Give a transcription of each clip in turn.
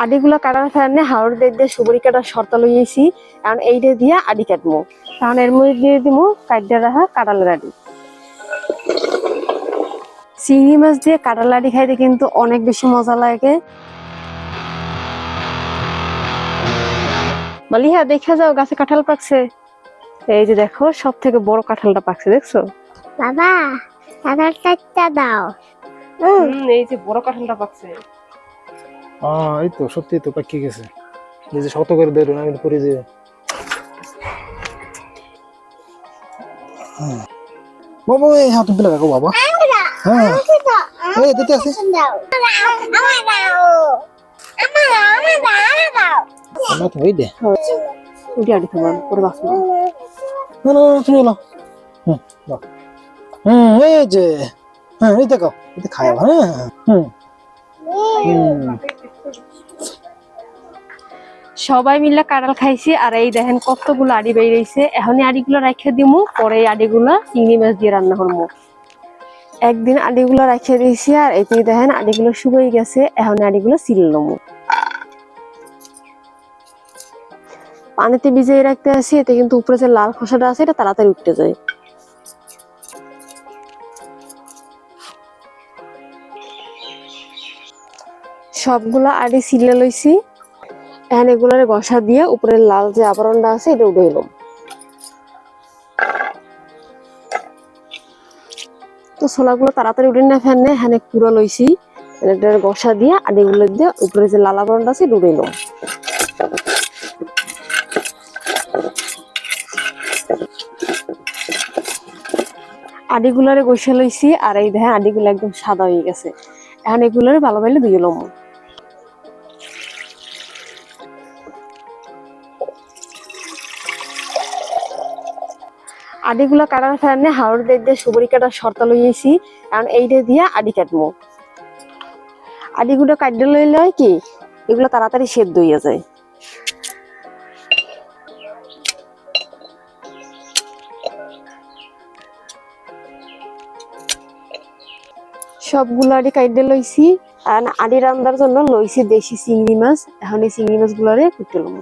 আডিগুলো কাটার কারণে হাওড় দিয়ে সুবরি কাটার শর্ত লইয়েছি, কারণ এইটা দিয়ে আডি কাটবো, কারণ এর মধ্যে দিয়ে দিব কাটতে রাখা কাঁঠালের আডি। চিংড়ি মাছ দিয়ে কাঁঠাল আডি খাইতে কিন্তু অনেক বেশি মজা লাগে। মালিহা দেখা যাও, গাছে কাঁঠাল পাকছে। এই যে দেখো, সব থেকে বড় কাঁঠালটা পাকছে, দেখছো? বাবা কাঁঠালটা দাও। এই যে বড় কাঁঠালটা পাকছে। এই তো সত্যি তো পাকি গেছে। নিজে শত করে ধরুন, আমি পরে যাই। বাবা এই হাত তুলে রাখো বাবা। হ্যাঁ এই দিতে আছে। আমার তো হইছে। উঠে আডি খাবো পরে বাসবো। না না তুমি নাও। বাহ। এই যে এই দেখো, এটা খায়। সবাই মিলে কাঁঠাল খাইছি, আর এই দেখেন কতগুলো আডি বেরিয়েছে। এখন আডিগুলো রাখে দিমু, পরে আডিগুলো চিংড়ি মাছ দিয়ে রান্না করবো। একদিন আডিগুলো রাখে দিয়েছি, আর এই দেখেন আডিগুলো শুকিয়ে গেছে। এখন আডিগুলো ছিলে লমু, পানিতে ভিজিয়ে রাখতে আসি, এতে কিন্তু উপরে যে লাল খোসাটা আছে এটা তাড়াতাড়ি উঠতে যায়। সবগুলা আডি ছিলে লইছি। এখন এগুলোর ঘষা দিয়ে উপরে লাল যে আবরণটা আছে এটা উঠে এলাম। তো ছোলাগুলো তাড়াতাড়ি উঠে না ফেলে হ্যাঁ কুড়ো লইছি, এটার ঘষা দিয়ে আডিগুলো দিয়ে উপরে যে লাল আবরণটা আছে এটা উঠে এলাম। আডিগুলারে ঘষে লইছি, আর এই দেখেন আডিগুলো একদম সাদা হয়ে গেছে। এখন এগুলোরে ভালো ভালো ধুয়ে লম। আডিগুলো কাটার কারণে হাওড় দিয়ে সুবরি কাটার শর্ত লইয়েছি, কারণ এইটা দিয়ে আডি কাটবো। আডিগুলো কাটতে লইলে হয় কি, এগুলো তাড়াতাড়ি সেদ্ধ হইয়া যায়। সবগুলো আডি কাটতে লইছি, আর আডি রান্নার জন্য লইছি দেশি চিংড়ি মাছ। এখন এই চিংড়ি মাছ গুলারে কুটতে লম।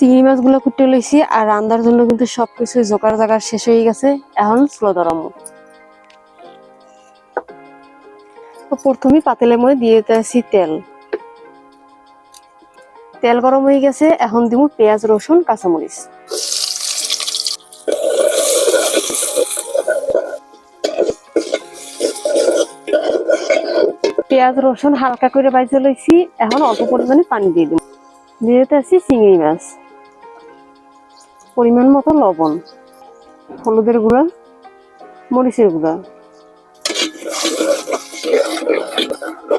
চিংড়ি মাছ গুলো কুটে লইছি, আর রান্নার জন্য কিন্তু সবকিছু জোগাড় জাগার শেষ হয়ে গেছে। এখন স্লো ধরামো। প্রথমে পাতিলের মধ্যে দিয়ে দিতেছি তেল। তেল গরম হয়ে গেছে, এখন দিব পেঁয়াজ, রসুন, কাঁচামরিচ। পেঁয়াজ রসুন হালকা করে ভাজে লইছি। এখন অল্প পরিমাণে পানি দিয়ে দিব। দিয়ে দিতেছি চিংড়ি মাছ, পরিমাণ মতো লবণ, হলুদের গুঁড়া, মরিচের গুঁড়া।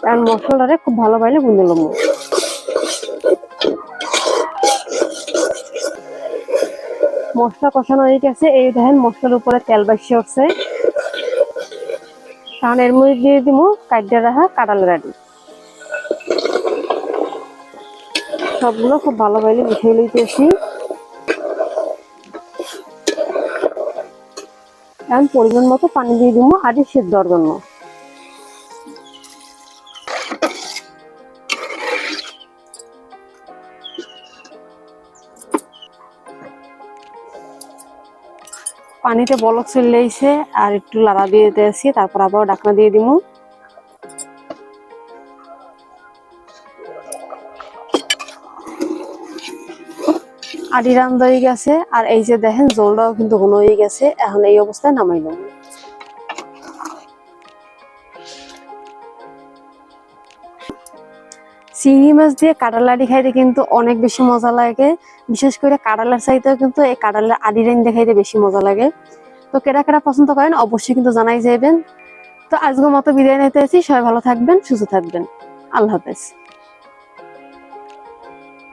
আর মশলাটারে খুব ভালো ভাবে গুঁজে লম। মশলা কষানো হয়ে গেছে। এই দেখেন মশলার উপরে তেল বাইসে উঠছে, কারণ এর মধ্যে দিয়ে দিব কাটতে রাখা কাঁঠালের আডি। সবগুলো খুব ভালো ভাবে মিশিয়ে লইতেছি। এখন পরিমাণ মতো পানি দিয়ে দিব আডি সেদ্ধ হওয়ার জন্য। পানিতে বলক চলে এসে আর একটু লাড়া দিয়ে দিতেছি, তারপর আবার ঢাকনা দিয়ে দিব। আডি রান্না হয়ে গেছে, আর এই যে দেখেন জলটাও কিন্তু ঘন হয়ে গেছে। এখন এই অবস্থায় নামাই লম। চিংড়ি মাছ দিয়ে কাঁঠাল আডি খাইতে কিন্তু অনেক বেশি মজা লাগে। বিশেষ করে কাঁঠালের চাইতেও কিন্তু এই কাঁঠালের আডি রান্না খাইতে বেশি মজা লাগে। তো কেরা কেরা পছন্দ করেন অবশ্যই কিন্তু জানাই যাবেন। তো আজকের মতো বিদায় নিতে আছি। সবাই ভালো থাকবেন, সুস্থ থাকবেন। আল্লাহ হাফেজ।